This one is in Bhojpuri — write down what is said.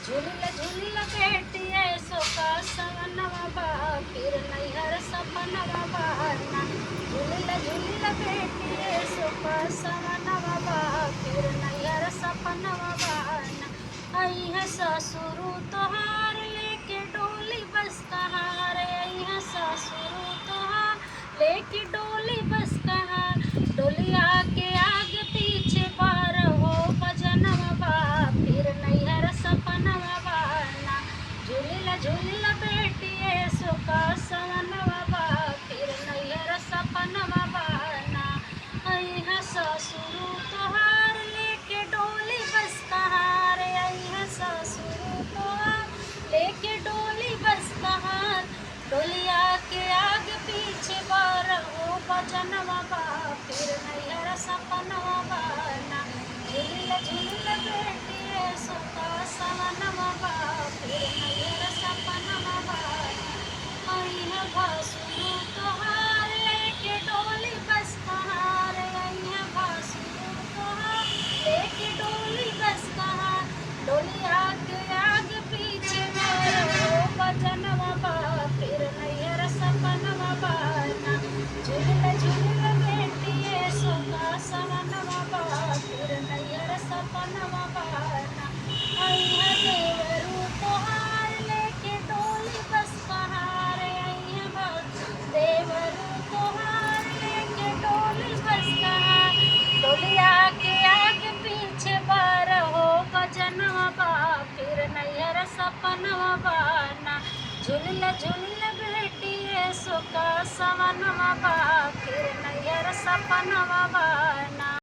झूलिल झूलिल बेटिए सोका सवनवा बा फिर नैहर सपनवा बाना। झूलिल झूलिल बेटिए सोका सवनवा बा फिर नैहर सपनवा बाना। आई है ससुरु तोहार लेके डोली बस कहार। आई है ससुरु तोहार लेके डोली बस कहार। डोलिया के आगे पीछे बार हो बजनवा बा फिर नैहर सपनवा बाना। झूलिल झूलिल बेटिए सोका सवनवा बा फिर नैहर सपनवा बाना। आई है ससुरु तोहार लेके डोली बस कहार। आई है ससुरु तोहार लेके डोली बस कहार। डोलिया के आगे पीछे बार हो बजनवा बा फिर नैहर सपनवा बाना। झूलिल झूलिल बेटिए सोका सवनवा बा फिर नैहर सपनवा बाना। आई है भासुरु तोहार लेके डोली बस कहार। आई है भासुरु तोहार लेके डोली बस कहार। डोलिया के आगे पीछे बार हो बजनवा बा फिर नैहर सपनवा बाना। झूलिल झूलिल बेटिए सोका सवनवा बा फिर नैहर सपनवा बाना। आई है देवरू तोहार लेके डोली बस कहार। आई है देवरू तोहार लेके डोली बस कहार। डोलिया के आगे पीछे बार हो बजनवा बा फिर नैहर सपनवा बाना। झूलिल झूलिल बेटिए सोका सवनवा बा फिर नैहर सपनवा बाना।